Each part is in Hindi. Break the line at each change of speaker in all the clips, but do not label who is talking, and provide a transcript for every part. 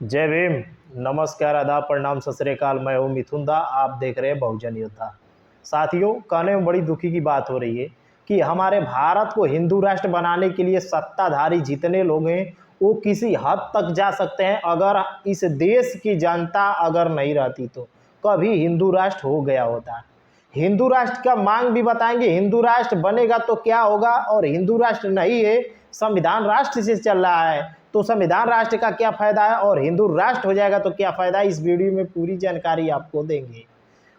जय भीम। नमस्कार, आदाब, प्रणाम, सत श्री अकाल। मैं हूँ मिथुन दा, आप देख रहे हैं बहुजन योद्धा। साथियों, कहने में बड़ी दुखी की बात हो रही है कि हमारे भारत को हिंदू राष्ट्र बनाने के लिए सत्ताधारी जितने लोग हैं वो किसी हद तक जा सकते हैं। अगर इस देश की जनता अगर नहीं रहती तो कभी हिंदू राष्ट्र हो गया होता। हिंदू राष्ट्र का मांग भी बताएंगे, हिंदू राष्ट्र बनेगा तो क्या होगा, और हिंदू राष्ट्र नहीं है, संविधान राष्ट्र से चल रहा है तो संविधान राष्ट्र का क्या फायदा है, और हिंदू राष्ट्र हो जाएगा तो क्या फायदा है। इस वीडियो में पूरी जानकारी आपको देंगे।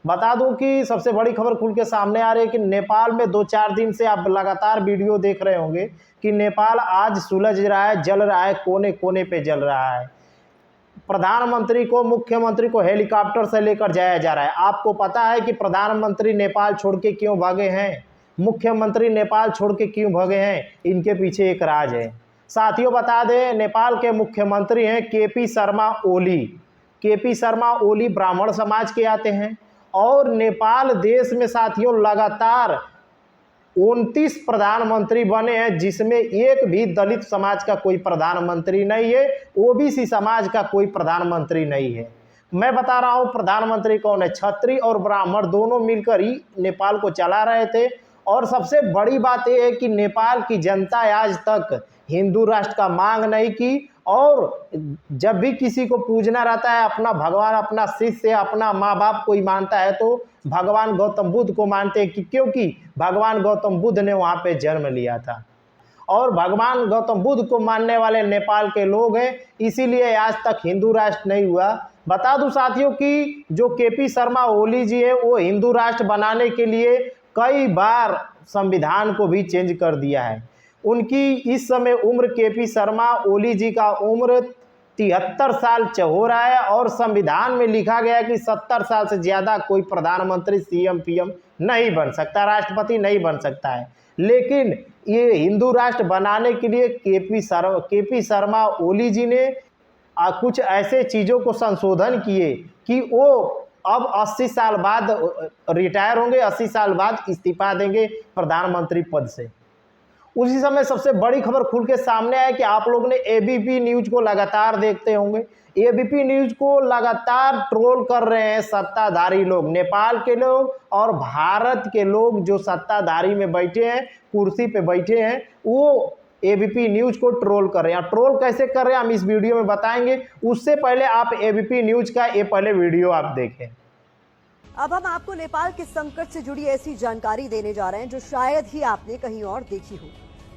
बता दूं कि सबसे बड़ी खबर खुल के सामने आ रही है कि नेपाल में 2-4 दिन से आप लगातार वीडियो देख रहे होंगे कि नेपाल आज सुलझ रहा है, जल रहा है, कोने कोने पे जल रहा है। प्रधानमंत्री को, मुख्यमंत्री को हेलीकॉप्टर से लेकर जाया जा रहा है। आपको पता है कि प्रधानमंत्री नेपाल छोड़ के क्यों भागे हैं, मुख्यमंत्री नेपाल छोड़ के क्यों भागे हैं? इनके पीछे एक राज है। साथियों, बता दें, नेपाल के मुख्यमंत्री हैं केपी शर्मा ओली। केपी शर्मा ओली ब्राह्मण समाज के आते हैं और नेपाल देश में साथियों लगातार 29 प्रधानमंत्री बने हैं, जिसमें एक भी दलित समाज का कोई प्रधानमंत्री नहीं है, ओबीसी समाज का कोई प्रधानमंत्री नहीं है। मैं बता रहा हूं प्रधानमंत्री कौन है। क्षत्रिय और ब्राह्मण दोनों मिलकर ही नेपाल को चला रहे थे। और सबसे बड़ी बात यह है कि नेपाल की जनता आज तक हिंदू राष्ट्र का मांग नहीं की, और जब भी किसी को पूजना रहता है, अपना भगवान, अपना शिष्य, अपना माँ बाप कोई मानता है तो भगवान गौतम बुद्ध को मानते हैं, क्योंकि भगवान गौतम बुद्ध ने वहाँ पे जन्म लिया था और भगवान गौतम बुद्ध को मानने वाले नेपाल के लोग हैं, इसीलिए आज तक हिंदू राष्ट्र नहीं हुआ। बता दूं साथियों कि जो केपी शर्मा ओली जी है वो हिंदू राष्ट्र बनाने के लिए कई बार संविधान को भी चेंज कर दिया है। उनकी इस समय उम्र, केपी शर्मा ओली जी का उम्र 73 साल हो रहा है, और संविधान में लिखा गया है कि 70 साल से ज़्यादा कोई प्रधानमंत्री, सीएम, पीएम नहीं बन सकता, राष्ट्रपति नहीं बन सकता है। लेकिन ये हिंदू राष्ट्र बनाने के लिए केपी शर्मा ओली जी ने कुछ ऐसे चीज़ों को संशोधन किए कि वो अब 80 साल बाद रिटायर होंगे, 80 साल बाद इस्तीफा देंगे प्रधानमंत्री पद से। उसी समय सबसे बड़ी खबर खुल के सामने आया कि आप लोग ने एबीपी न्यूज को लगातार देखते होंगे। एबीपी न्यूज को लगातार ट्रोल कर रहे हैं सत्ताधारी लोग, नेपाल के लोग और भारत के लोग जो सत्ताधारी में बैठे हैं, कुर्सी पे बैठे हैं, वो एबीपी न्यूज को ट्रोल कर रहे हैं। ट्रोल कैसे कर रहे हैं हम इस वीडियो में बताएंगे। उससे पहले आप एबीपी न्यूज का ये पहले वीडियो आप देखें।
अब हम आपको नेपाल के संकट से जुड़ी ऐसी जानकारी देने जा रहे हैं जो शायद ही आपने कहीं और देखी हो।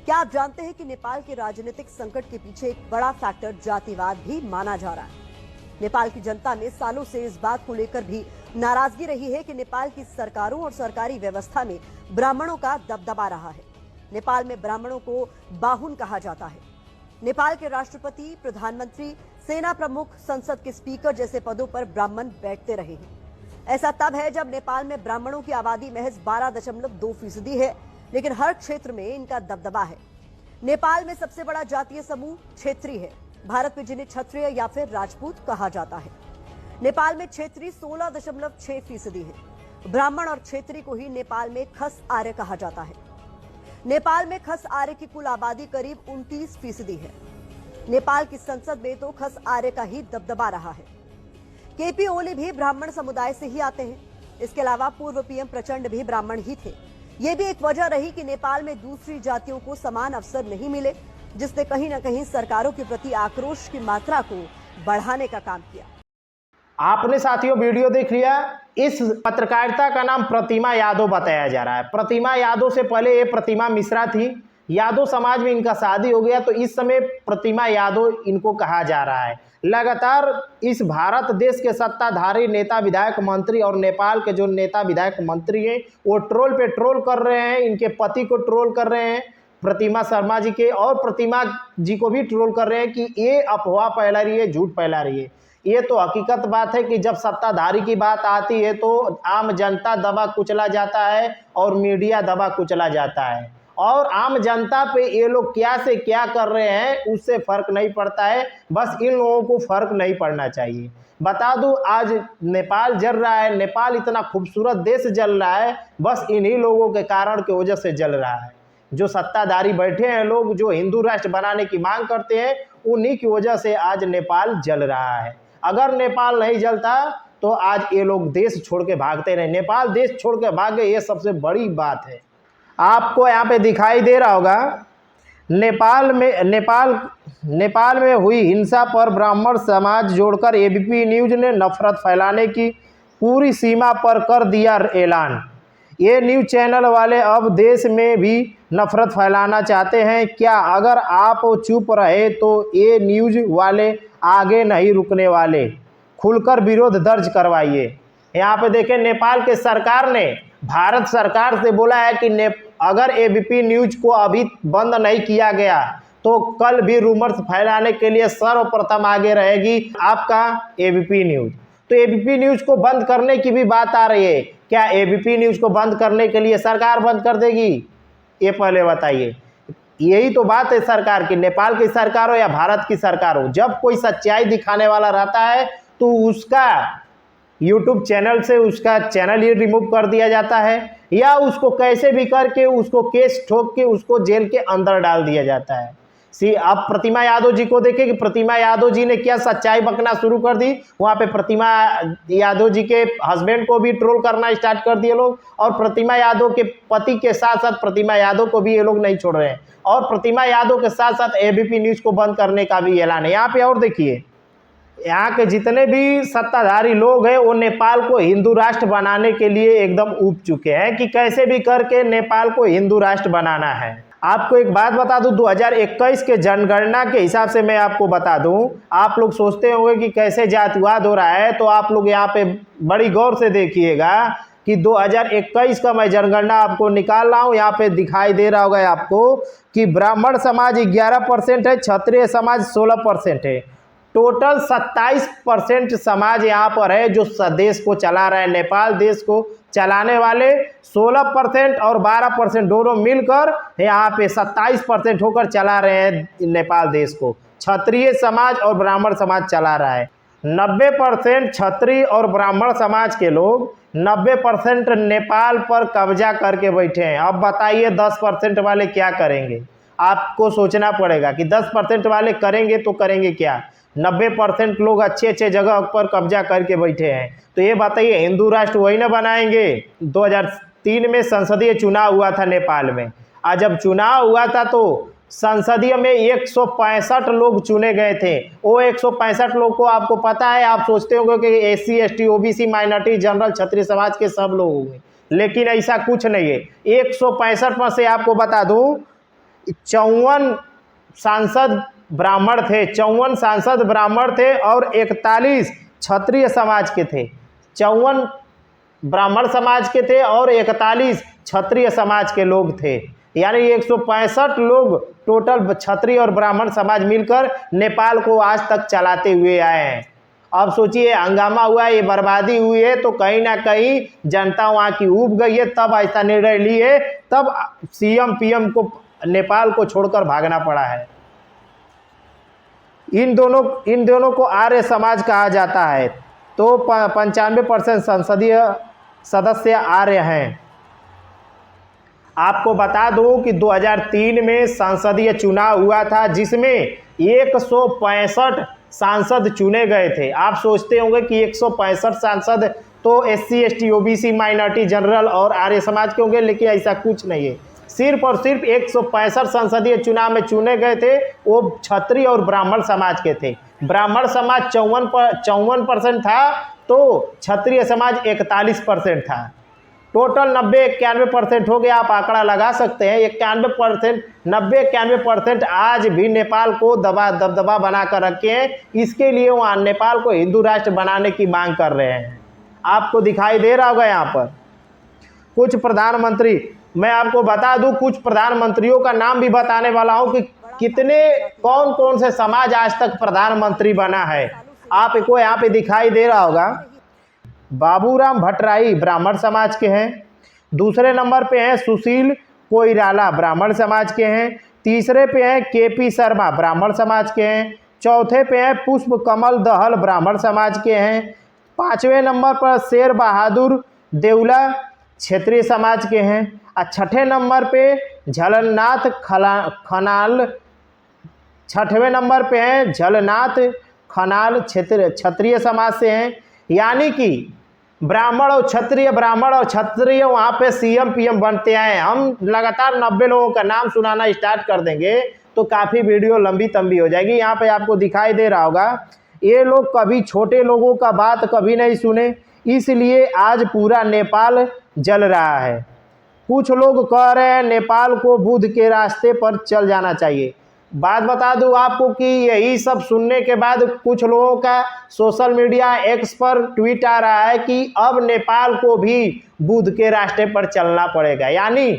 क्या आप जानते हैं कि नेपाल के राजनीतिक संकट के पीछे एक बड़ा फैक्टर जातिवाद भी माना जा रहा है। नेपाल की जनता में सालों से इस बात को लेकर भी नाराजगी रही है कि नेपाल की सरकारों और सरकारी व्यवस्था में ब्राह्मणों का दबदबा रहा है। नेपाल में ब्राह्मणों को बाहुन कहा जाता है। नेपाल के राष्ट्रपति, प्रधानमंत्री, सेना प्रमुख, संसद के स्पीकर जैसे पदों पर ब्राह्मण बैठते रहे हैं। ऐसा तब है जब नेपाल में ब्राह्मणों की आबादी महज 12.2% है, लेकिन हर क्षेत्र में इनका दबदबा है। नेपाल में सबसे बड़ा जातीय समूह क्षेत्रीय है, भारत में जिन्हें क्षत्रिय या फिर राजपूत कहा जाता है। नेपाल में क्षेत्रीय 16.6% है। ब्राह्मण और क्षेत्रीय को ही नेपाल में खस आर्य कहा जाता है। नेपाल में खस आर्य की कुल आबादी करीब 29% है। नेपाल की संसद में तो खस आर्य का ही दबदबा रहा है। केपी ओली भी ब्राह्मण समुदाय से ही आते हैं। इसके अलावा पूर्व पीएम प्रचंड भी ब्राह्मण ही थे। ये भी एक वजह रही कि नेपाल में दूसरी जातियों को समान अवसर नहीं मिले, जिसने कहीं न कहीं सरकारों के प्रति आक्रोश की मात्रा को बढ़ाने का काम किया।
आपने साथियों वीडियो देख लिया। इस पत्रकारिता का नाम प्रतिमा यादव बताया जा रहा है। प्रतिमा यादव से पहले ये प्रतिमा मिश्रा थी। यादव समाज में इनका शादी हो गया तो इस समय प्रतिमा यादव इनको कहा जा रहा है। लगातार इस भारत देश के सत्ताधारी नेता, विधायक, मंत्री और नेपाल के जो नेता, विधायक, मंत्री हैं वो ट्रोल पे ट्रोल कर रहे हैं। इनके पति को ट्रोल कर रहे हैं, प्रतिमा शर्मा जी के, और प्रतिमा जी को भी ट्रोल कर रहे हैं कि ये अफवाह फैला रही है, झूठ फैला रही है। ये तो हकीकत बात है कि जब सत्ताधारी की बात आती है तो आम जनता दबा कुचला जाता है और मीडिया दबा कुचला जाता है, और आम जनता पे ये लोग क्या से क्या कर रहे हैं उससे फर्क नहीं पड़ता है। बस इन लोगों को फर्क नहीं पड़ना चाहिए। बता दूं, आज नेपाल जल रहा है। नेपाल इतना खूबसूरत देश जल रहा है बस इन्हीं लोगों के कारण की वजह से जल रहा है। जो सत्ताधारी बैठे हैं लोग, जो हिंदू राष्ट्र बनाने की मांग करते हैं, उन्हीं की वजह से आज नेपाल जल रहा है। अगर नेपाल नहीं जलता तो आज ये लोग देश छोड़ के भागते रहे। नेपाल देश छोड़ के भाग गए, ये सबसे बड़ी बात है। आपको यहाँ पे दिखाई दे रहा होगा, नेपाल में हुई हिंसा पर ब्राह्मण समाज जोड़कर एबीपी न्यूज ने नफरत फैलाने की पूरी सीमा पर कर दिया ऐलान। ये न्यूज चैनल वाले अब देश में भी नफरत फैलाना चाहते हैं क्या? अगर आप चुप रहे तो ये न्यूज वाले आगे नहीं रुकने वाले, खुलकर विरोध दर्ज करवाइए। यहाँ पे देखें, नेपाल के सरकार ने भारत सरकार से बोला है कि अगर एबीपी न्यूज को अभी बंद नहीं किया गया तो कल भी रूमर्स फैलाने के लिए सर्वप्रथम आगे रहेगी आपका एबीपी न्यूज। तो एबीपी न्यूज को बंद करने की भी बात आ रही है। क्या एबीपी न्यूज को बंद करने के लिए सरकार बंद कर देगी? ये पहले बताइए। यही तो बात है सरकार की, नेपाल की सरकार हो या भारत की सरकार हो, जब कोई सच्चाई दिखाने वाला रहता है तो उसका यूट्यूब चैनल से उसका चैनल ही रिमूव कर दिया जाता है, या उसको कैसे भी करके उसको केस ठोक के उसको जेल के अंदर डाल दिया जाता है। अब प्रतिमा यादव जी को देखें कि प्रतिमा यादव जी ने क्या सच्चाई बकना शुरू कर दी। वहाँ पे प्रतिमा यादव जी के हस्बैंड को भी ट्रोल करना स्टार्ट कर दिए लोग, और प्रतिमा यादव के पति के साथ साथ प्रतिमा यादव को भी ये लोग नहीं छोड़ रहे हैं, और प्रतिमा यादव के साथ साथ एबीपी न्यूज को बंद करने का भी ऐलान है। यहाँ पे और देखिए, यहाँ के जितने भी सत्ताधारी लोग हैं वो नेपाल को हिंदू राष्ट्र बनाने के लिए एकदम उब चुके हैं कि कैसे भी करके नेपाल को हिंदू राष्ट्र बनाना है। आपको एक बात बता दूं, 2021 के जनगणना के हिसाब से मैं आपको बता दूं, आप लोग सोचते होंगे कि कैसे जातिवाद हो रहा है, तो आप लोग यहाँ पे बड़ी गौर से देखिएगा कि 2021 का मैं जनगणना आपको निकाल रहा हूँ। यहाँ पे दिखाई दे रहा होगा आपको कि ब्राह्मण समाज 11% है, क्षत्रिय समाज 16% है। टोटल 27% समाज यहाँ पर है जो देश को चला रहा है। नेपाल देश को चलाने वाले 16% और 12% दोनों मिलकर यहाँ पे 27% होकर चला रहे हैं नेपाल देश को। क्षत्रिय समाज और ब्राह्मण समाज चला रहा है। 90% क्षत्रिय और ब्राह्मण समाज के लोग 90% नेपाल पर कब्जा करके बैठे हैं। अब बताइए 10% वाले क्या करेंगे? आपको सोचना पड़ेगा कि 10% वाले करेंगे तो करेंगे क्या। 90% लोग अच्छे अच्छे जगह पर कब्जा करके बैठे हैं, तो ये बताइए हिंदू राष्ट्र वही ना बनाएंगे। 2003 में संसदीय चुनाव हुआ था नेपाल में, आज जब चुनाव हुआ था तो संसदीय में 165 लोग चुने गए थे। वो 165 लोग को आपको पता है, आप सोचते होंगे कि SC ST OBC minority general क्षत्रिय समाज के सब लोग होंगे, लेकिन ऐसा कुछ नहीं है। 165 में से आपको बता दूं 54 सांसद ब्राह्मण थे, 54 सांसद ब्राह्मण थे और 41 क्षत्रिय समाज के थे। 54 ब्राह्मण समाज के थे और 41 क्षत्रिय समाज के लोग थे, यानी 165 लोग टोटल क्षत्रिय और ब्राह्मण समाज मिलकर नेपाल को आज तक चलाते हुए आए हैं। अब सोचिए, हंगामा हुआ है, ये बर्बादी हुई है, तो कहीं ना कहीं जनता वहाँ की उब गई है, तब ऐसा निर्णय लिए, तब CM PM को नेपाल को छोड़कर भागना पड़ा है। इन दोनों को आर्य समाज कहा जाता है। तो 95% संसदीय सदस्य आर्य हैं। आपको बता दूं कि 2003 में संसदीय चुनाव हुआ था जिसमें 165 सांसद चुने गए थे। आप सोचते होंगे कि 165 सांसद तो SC ST OBC minority general और आर्य समाज के होंगे, लेकिन ऐसा कुछ नहीं है। सिर्फ और सिर्फ 165 संसदीय चुनाव में चुने गए थे, वो क्षत्रिय और ब्राह्मण समाज के थे। ब्राह्मण समाज 54% था, तो क्षत्रिय समाज 41% था। टोटल 90-91% हो गया। आप आंकड़ा लगा सकते हैं, 91%, 90-91% आज भी नेपाल को दबदबा बना कर रखे हैं। इसके लिए वहाँ नेपाल को हिंदू राष्ट्र बनाने की मांग कर रहे हैं। आपको दिखाई दे रहा होगा यहाँ पर कुछ प्रधानमंत्री, मैं आपको बता दूं कुछ प्रधानमंत्रियों का नाम भी बताने वाला हूं कि कितने कौन कौन से समाज आज तक प्रधानमंत्री बना है। आपको यहाँ पे दिखाई दे रहा होगा, बाबूराम भट्टराई ब्राह्मण समाज के हैं। दूसरे नंबर पे हैं सुशील कोइराला ब्राह्मण समाज के हैं। तीसरे पे हैं KP शर्मा ब्राह्मण समाज के हैं। चौथे पे हैं पुष्प कमल दहल ब्राह्मण समाज के हैं। 5वें नंबर पर शेर बहादुर देउला क्षेत्रीय समाज के हैं। और 6ठे नंबर पे झलननाथ खनाल 6वें नंबर पे हैं झलनाथ खनाल, क्षत्रिय समाज से हैं। यानी कि ब्राह्मण और क्षत्रिय वहाँ पे सीएम पीएम बनते हैं। हम लगातार 90 लोगों का नाम सुनाना स्टार्ट कर देंगे तो काफ़ी वीडियो लंबी तंबी हो जाएगी। यहाँ पे आपको दिखाई दे रहा होगा, ये लोग कभी छोटे लोगों का बात कभी नहीं सुने, इसलिए आज पूरा नेपाल जल रहा है। कुछ लोग कह रहे हैं नेपाल को बुद्ध के रास्ते पर चल जाना चाहिए। बात बता दूं आपको कि यही सब सुनने के बाद कुछ लोगों का सोशल मीडिया एक्स पर ट्वीट आ रहा है कि अब नेपाल को भी बुद्ध के रास्ते पर चलना पड़ेगा। यानी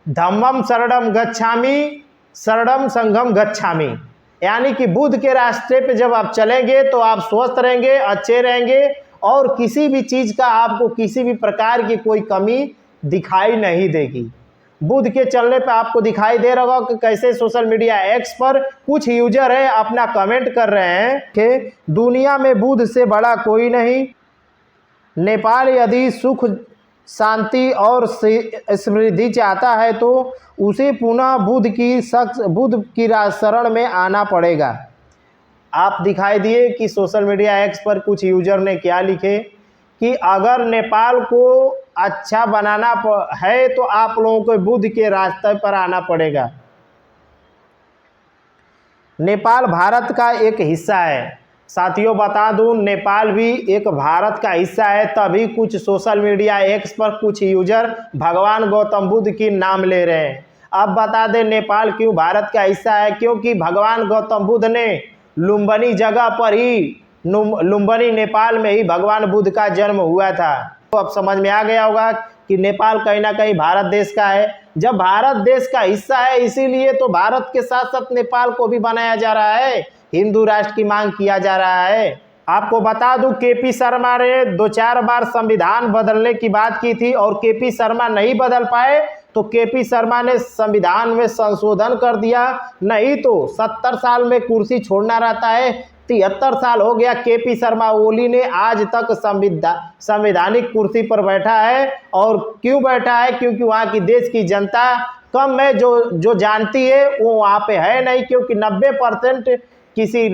धम्मम शरणम गच्छामि शरणम संघम गच्छामि, यानी कि बुद्ध के रास्ते पे जब आप चलेंगे तो आप स्वस्थ रहेंगे, अच्छे रहेंगे और किसी भी चीज़ का आपको किसी भी प्रकार की कोई कमी दिखाई नहीं देगी। बुद्ध के चलने पे आपको दिखाई दे रहा होगा कि कैसे सोशल मीडिया एक्स पर कुछ यूजर है अपना कमेंट कर रहे हैं कि दुनिया में बुद्ध से बड़ा कोई नहीं। नेपाल यदि सुख, शांति और समृद्धि चाहता है तो उसे पुनः बुद्ध की शरण में आना पड़ेगा। आप दिखाई दिए कि सोशल मीडिया एक्स पर कुछ यूजर ने क्या लिखे कि अगर नेपाल को अच्छा बनाना है तो आप लोगों को बुद्ध के रास्ते पर आना पड़ेगा। नेपाल भारत का एक हिस्सा है। साथियों बता दूं, नेपाल भी एक भारत का हिस्सा है, तभी कुछ सोशल मीडिया एक्स पर कुछ यूजर भगवान गौतम बुद्ध की नाम ले रहे हैं। अब बता दें नेपाल क्यों भारत का हिस्सा है, क्योंकि भगवान गौतम बुद्ध ने लुम्बिनी जगह पर ही, लुम्बिनी नेपाल में ही भगवान बुद्ध का जन्म हुआ था। तो अब समझ में आ गया होगा कि नेपाल कहीं ना कहीं भारत देश का है। जब भारत देश का हिस्सा है इसीलिए तो भारत के साथ साथ नेपाल को भी बनाया जा रहा है, हिंदू राष्ट्र की मांग किया जा रहा है। आपको बता दूं, केपी शर्मा ने 2-4 बार संविधान बदलने की बात की थी और केपी शर्मा नहीं बदल पाए तो केपी शर्मा ने संविधान में संशोधन कर दिया। नहीं तो 70 साल में कुर्सी छोड़ना रहता है, 73 साल हो गया केपी शर्मा ओली ने आज तक संवैधानिक कुर्सी पर बैठा है। और क्यों बैठा है, क्योंकि वहाँ की देश की जनता कम है जो जानती है वो वहाँ पे है नहीं, क्योंकि 90% किसी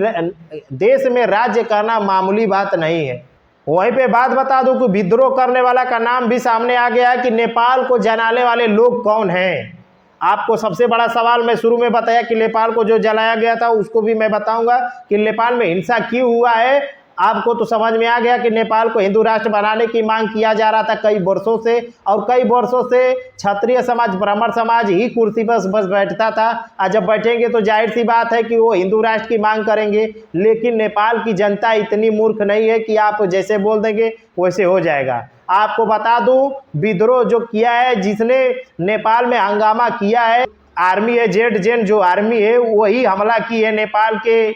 देश में राज्य करना मामूली बात नहीं है। वहीं पे बात बता दूं कि विद्रोह करने वाला का नाम भी सामने आ गया है कि नेपाल को जलाने वाले लोग कौन हैं। आपको सबसे बड़ा सवाल मैं शुरू में बताया कि नेपाल को जो जलाया गया था उसको भी मैं बताऊंगा कि नेपाल में हिंसा क्यों हुआ है। आपको तो समझ में आ गया कि नेपाल को हिंदू राष्ट्र बनाने की मांग किया जा रहा था कई वर्षों से, और कई वर्षों से क्षत्रिय समाज, ब्राह्मण समाज ही कुर्सी पर बस बैठता था। आज जब बैठेंगे तो जाहिर सी बात है कि वो हिंदू राष्ट्र की मांग करेंगे। लेकिन नेपाल की जनता इतनी मूर्ख नहीं है कि आप जैसे बोल देंगे वैसे हो जाएगा। आपको बता दूं, विद्रोह जो किया है, जिसने नेपाल में हंगामा किया है, आर्मी है, जेड जो आर्मी है वही हमला की है नेपाल के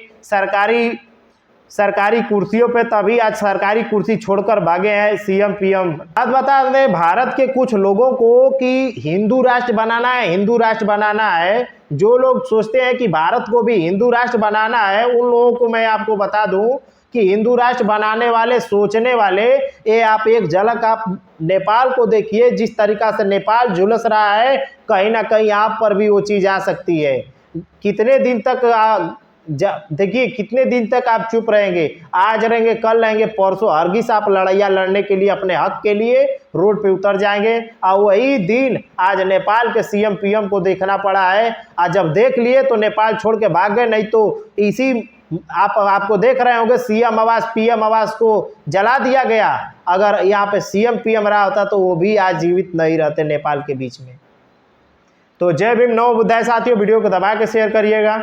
सरकारी कुर्सियों पे, तभी आज सरकारी कुर्सी छोड़कर भागे हैं सीएम पीएम। बात बता दें भारत के कुछ लोगों को कि हिंदू राष्ट्र बनाना है। जो लोग सोचते हैं कि भारत को भी हिंदू राष्ट्र बनाना है, उन लोगों को मैं आपको बता दूं कि हिंदू राष्ट्र बनाने वाले, सोचने वाले, ये आप एक झलक आप नेपाल को देखिए, जिस तरीका से नेपाल झुलस रहा है, कहीं ना कहीं आप पर भी वो चीज़ आ सकती है। कितने दिन तक देखिए, कितने दिन तक आप चुप रहेंगे? आज रहेंगे, कल रहेंगे, परसों हरगिज आप लड़ाइयाँ लड़ने के लिए, अपने हक के लिए रोड पे उतर जाएंगे। और वही दिन आज नेपाल के सीएम पीएम को देखना पड़ा है। आज जब देख लिए तो नेपाल छोड़ के भाग गए, नहीं तो इसी आपको देख रहे होंगे सीएम आवास पीएम आवास को जला दिया गया। अगर यहाँ पे सीएम पीएम रहा होता तो वो भी आज जीवित नहीं रहते नेपाल के बीच में। तो जय भीम, नमो बुद्धाय। साथियों वीडियो को दबा के शेयर करिएगा।